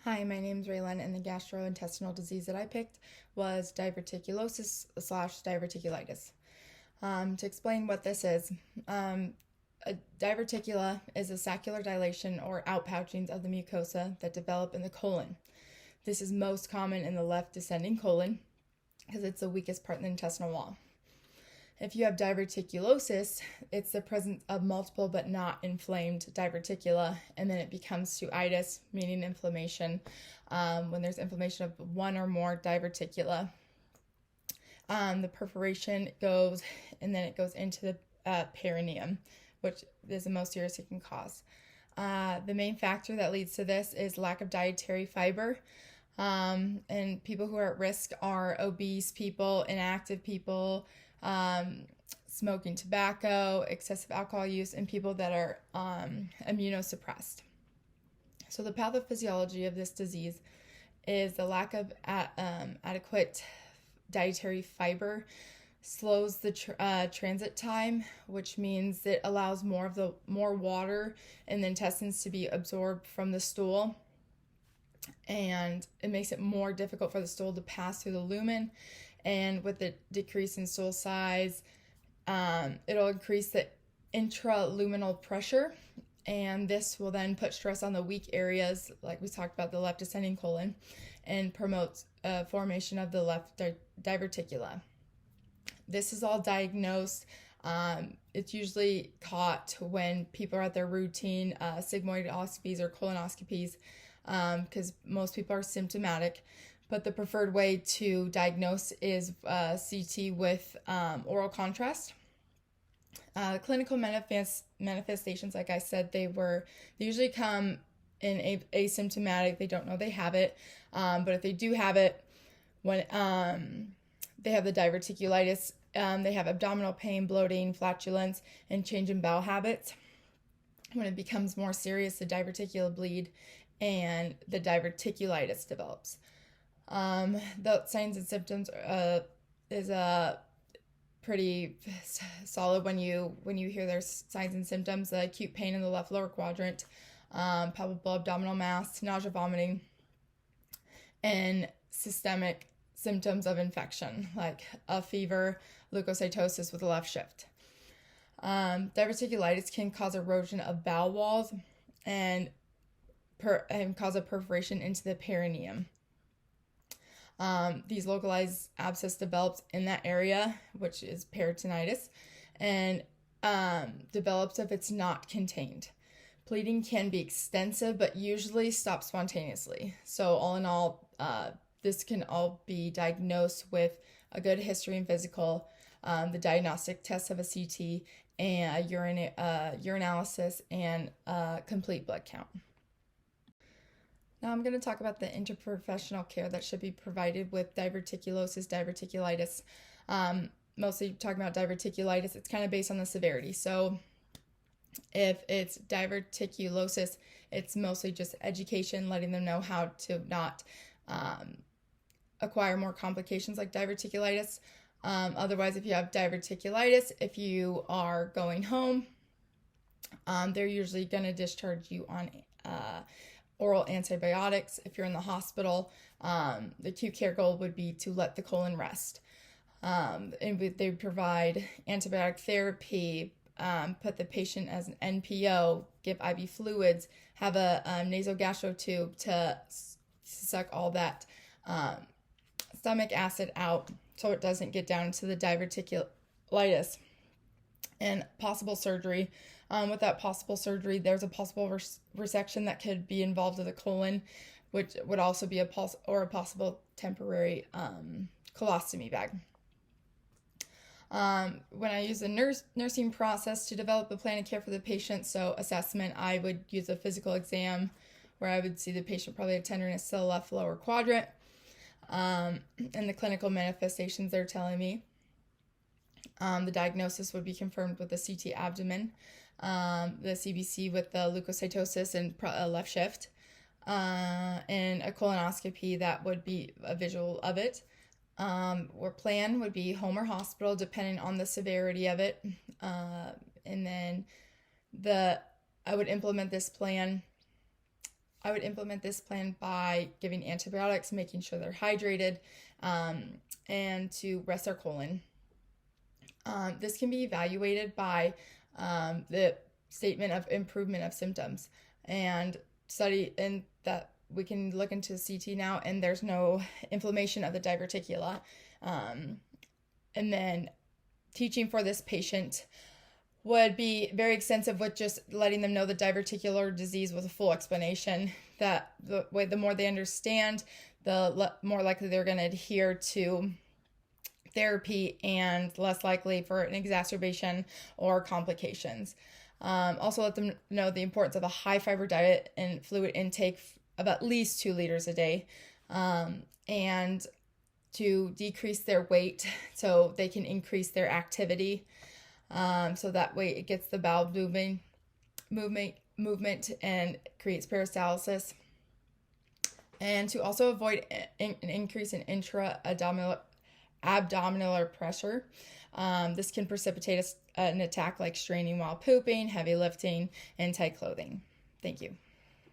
Hi, my name's Raylan, and the gastrointestinal disease that I picked was diverticulosis slash diverticulitis. To explain what this is, a diverticula is a saccular dilation or outpouchings of the mucosa that develop in the colon. This is most common in the left descending colon because it's the weakest part in the intestinal wall. If you have diverticulosis, it's the presence of multiple but not inflamed diverticula, and then it becomes to itis, meaning inflammation, when there's inflammation of one or more diverticula. The perforation goes, and then it goes into the perineum, which is the most serious it can cause. The main factor that leads to this is lack of dietary fiber. And people who are at risk are obese people, inactive people, smoking tobacco, excessive alcohol use, and people that are immunosuppressed. So the pathophysiology of this disease is the lack of adequate dietary fiber slows the transit time, which means it allows more water in the intestines to be absorbed from the stool, and it makes it more difficult for the stool to pass through the lumen. And with the decrease in stool size, it'll increase the intraluminal pressure, and this will then put stress on the weak areas, like we talked about, the left descending colon, and promotes formation of the left diverticula. This is all diagnosed. It's usually caught when people are at their routine sigmoidoscopies or colonoscopies, because most people are symptomatic. But the preferred way to diagnose is CT with oral contrast. Clinical manifestations, like I said, they usually come in asymptomatic. They don't know they have it, but if they do have it, when they have the diverticulitis, they have abdominal pain, bloating, flatulence, and change in bowel habits. When it becomes more serious, the diverticular bleed and the diverticulitis develops. The signs and symptoms is pretty solid when you hear their signs and symptoms. Acute pain in the left lower quadrant, palpable abdominal mass, nausea, vomiting, and systemic symptoms of infection like a fever, leukocytosis with a left shift. Diverticulitis can cause erosion of bowel walls and cause a perforation into the perineum. These localized abscess develops in that area, which is peritonitis, and develops if it's not contained. Bleeding can be extensive, but usually stops spontaneously. So all in all, this can all be diagnosed with a good history and physical, the diagnostic tests of a CT, and a urinalysis, and a complete blood count. Now I'm going to talk about the interprofessional care that should be provided with diverticulosis, diverticulitis. Mostly talking about diverticulitis, it's kind of based on the severity. So if it's diverticulosis, it's mostly just education, letting them know how to not acquire more complications like diverticulitis. Otherwise, if you have diverticulitis, if you are going home, they're usually going to discharge you on oral antibiotics. If you're in the hospital, the acute care goal would be to let the colon rest. And they provide antibiotic therapy, put the patient as an NPO, give IV fluids, have a nasogastro tube to suck all that stomach acid out so it doesn't get down to the diverticulitis, and possible surgery. With that possible surgery, there's a possible resection that could be involved with the colon, which would also be a possible temporary colostomy bag. When I use the nursing process to develop a plan of care for the patient, so assessment, I would use a physical exam where I would see the patient probably have tenderness to the left lower quadrant, and the clinical manifestations they're telling me. The diagnosis would be confirmed with a CT abdomen, the CBC with the leukocytosis and a left shift, and a colonoscopy that would be a visual of it. Or plan would be home or hospital, depending on the severity of it. And then I would implement this plan I would implement this plan by giving antibiotics, making sure they're hydrated, and to rest their colon. This can be evaluated by the statement of improvement of symptoms and study, and that we can look into CT now, and there's no inflammation of the diverticula. And then teaching for this patient would be very extensive, with just letting them know the diverticular disease with a full explanation. That the more they understand, the more likely they're going to adhere to therapy and less likely for an exacerbation or complications. Also let them know the importance of a high fiber diet and fluid intake of at least 2 liters a day, and to decrease their weight so they can increase their activity. So that way it gets the bowel movement and creates peristalsis. And to also avoid an increase in intra-abdominal pressure. This can precipitate an attack like straining while pooping, heavy lifting, and tight clothing. Thank you.